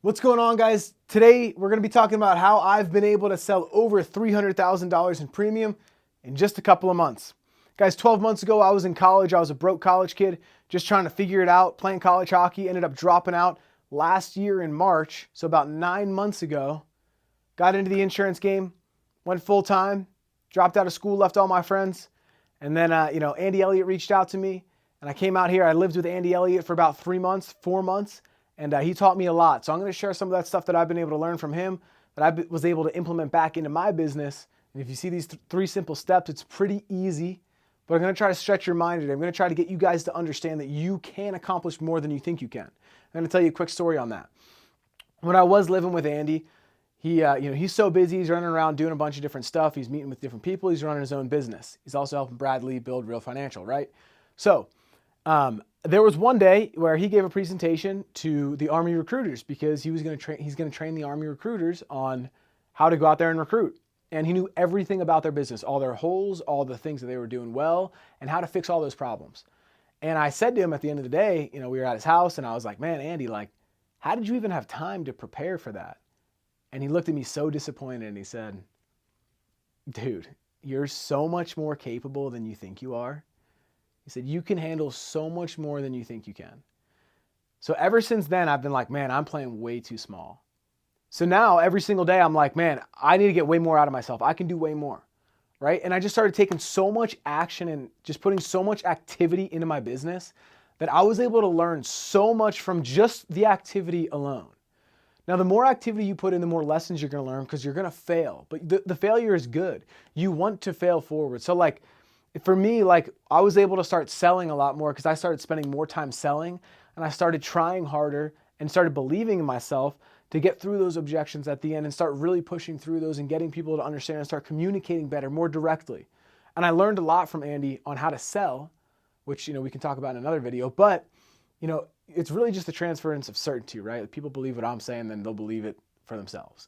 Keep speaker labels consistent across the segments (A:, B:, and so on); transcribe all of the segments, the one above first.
A: What's going on, guys? Today, we're going to be talking about how I've been able to sell over $300,000 in premium in just a couple of months. Guys, 12 months ago, I was in college. I was a broke college kid, just trying to figure it out, playing college hockey, ended up dropping out last year in March. So about 9 months ago, got into the insurance game, went full time, dropped out of school, left all my friends. And then, Andy Elliott reached out to me and I came out here. I lived with Andy Elliott for about 3 months, 4 months. And he taught me a lot. So I'm going to share some of that stuff that I've been able to learn from him, that I was able to implement back into my business. And if you see these three simple steps, it's pretty easy. But I'm going to try to stretch your mind today. I'm going to try to get you guys to understand that you can accomplish more than you think you can. I'm going to tell you a quick story on that. When I was living with Andy, he's so busy. He's running around doing a bunch of different stuff. He's meeting with different people. He's running his own business. He's also helping Bradley build Real Financial, right? So, there was one day where he gave a presentation to the Army recruiters because he's going to train the Army recruiters on how to go out there and recruit. And he knew everything about their business, all their holes, all the things that they were doing well, and how to fix all those problems. And I said to him at the end of the day, we were at his house, and I was like, man, Andy, how did you even have time to prepare for that? And he looked at me so disappointed and he said, dude, you're so much more capable than you think you are. He said, you can handle so much more than you think you can. So ever since then, I've been like, man, I'm playing way too small. So now every single day, I'm like, man, I need to get way more out of myself. I can do way more, right? And I just started taking so much action and just putting so much activity into my business that I was able to learn so much from just the activity alone. Now, the more activity you put in, the more lessons you're going to learn because you're going to fail. But the failure is good. You want to fail forward. So for me, I was able to start selling a lot more because I started spending more time selling and I started trying harder and started believing in myself to get through those objections at the end and start really pushing through those and getting people to understand and start communicating better, more directly. And I learned a lot from Andy on how to sell, which, we can talk about in another video, but, it's really just the transference of certainty, right? If people believe what I'm saying, then they'll believe it for themselves.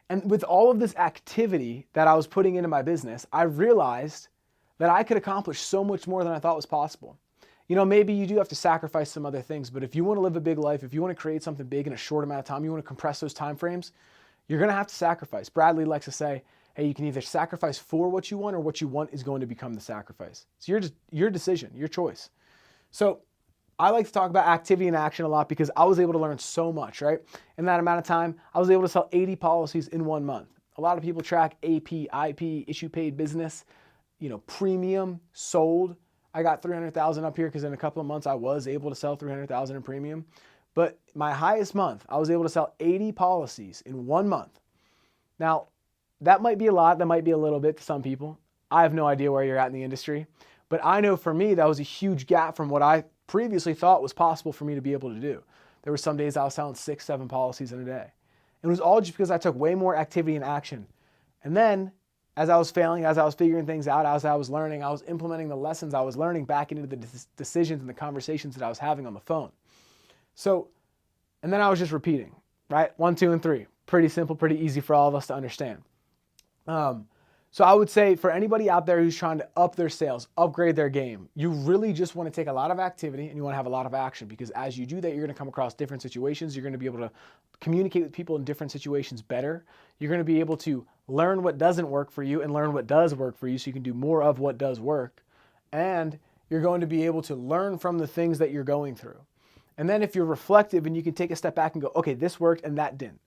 A: And with all of this activity that I was putting into my business, I realized that I could accomplish so much more than I thought was possible. Maybe you do have to sacrifice some other things, but if you want to live a big life, if you want to create something big in a short amount of time, you want to compress those time frames, you're going to have to sacrifice. Bradley likes to say, hey, you can either sacrifice for what you want or what you want is going to become the sacrifice. It's your decision, your choice. So I like to talk about activity and action a lot because I was able to learn so much, right? In that amount of time, I was able to sell 80 policies in 1 month. A lot of people track AP, IP, issue paid business, premium sold. I got 300,000 up here because in a couple of months I was able to sell 300,000 in premium. But my highest month, I was able to sell 80 policies in 1 month. Now, that might be a lot, that might be a little bit to some people. I have no idea where you're at in the industry. But I know for me, that was a huge gap from what I previously thought was possible for me to be able to do. There were some days I was selling 6, 7 policies in a day. And it was all just because I took way more activity and action. And then as I was failing, as I was figuring things out, as I was learning, I was implementing the lessons I was learning back into the decisions and the conversations that I was having on the phone. So, and then I was just repeating, right? 1, 2, and 3. Pretty simple, pretty easy for all of us to understand. So I would say for anybody out there who's trying to up their sales, upgrade their game, you really just want to take a lot of activity and you want to have a lot of action because as you do that, you're going to come across different situations. You're going to be able to communicate with people in different situations better. You're going to be able to learn what doesn't work for you and learn what does work for you so you can do more of what does work. And you're going to be able to learn from the things that you're going through. And then if you're reflective and you can take a step back and go, okay, this worked and that didn't.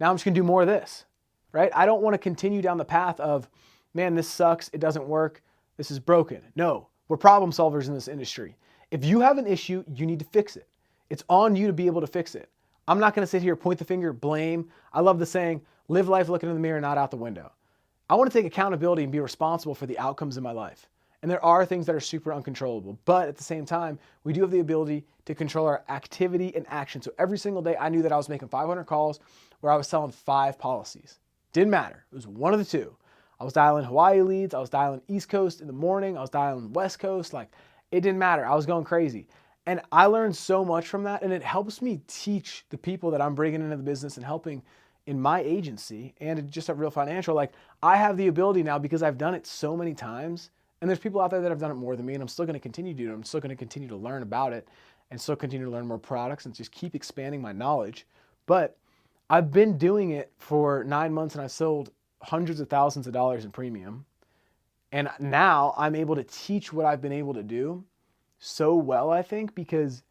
A: Now I'm just going to do more of this. Right? I don't want to continue down the path of, man, this sucks, it doesn't work, this is broken. No, we're problem solvers in this industry. If you have an issue, you need to fix it. It's on you to be able to fix it. I'm not going to sit here, point the finger, blame. I love the saying, live life looking in the mirror, not out the window. I want to take accountability and be responsible for the outcomes in my life. And there are things that are super uncontrollable, but at the same time, we do have the ability to control our activity and action. So every single day, I knew that I was making 500 calls where I was selling 5 policies. Didn't matter. It was one of the two. I was dialing Hawaii leads. I was dialing East Coast in the morning. I was dialing West Coast. It didn't matter. I was going crazy. And I learned so much from that. And it helps me teach the people that I'm bringing into the business and helping in my agency and just at Real Financial. I have the ability now because I've done it so many times. And there's people out there that have done it more than me. And I'm still going to continue to do it. I'm still going to continue to learn about it. and still continue to learn more products and just keep expanding my knowledge. But I've been doing it for 9 months and I've sold hundreds of thousands of dollars in premium. And now I'm able to teach what I've been able to do so well, I think, because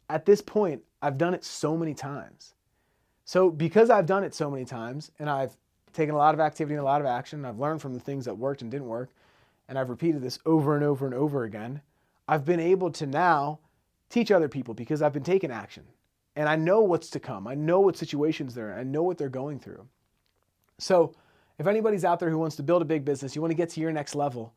A: at this point, I've done it so many times. So because I've done it so many times and I've taken a lot of activity and a lot of action, and I've learned from the things that worked and didn't work, and I've repeated this over and over and over again, I've been able to now teach other people because I've been taking action. And I know what's to come. I know what situations they're in. I know what they're going through. So if anybody's out there who wants to build a big business, you want to get to your next level,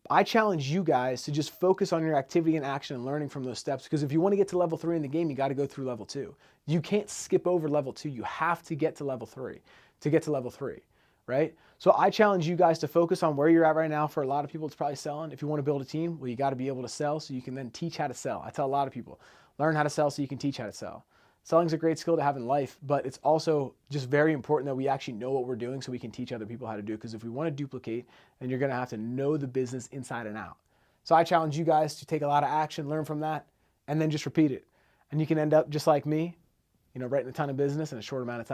A: I challenge you guys to just focus on your activity and action and learning from those steps, because if you want to get to level 3 in the game, you got to go through level 2. You can't skip over level 2. You have to get to level 3 to get to level 3, right? So I challenge you guys to focus on where you're at right now. For a lot of people, it's probably selling. If you want to build a team, well, you got to be able to sell so you can then teach how to sell. I tell a lot of people, learn how to sell so you can teach how to sell. Selling's a great skill to have in life, but it's also just very important that we actually know what we're doing so we can teach other people how to do it. Because if we want to duplicate, then you're going to have to know the business inside and out. So I challenge you guys to take a lot of action, learn from that, and then just repeat it. And you can end up just like me, writing a ton of business in a short amount of time.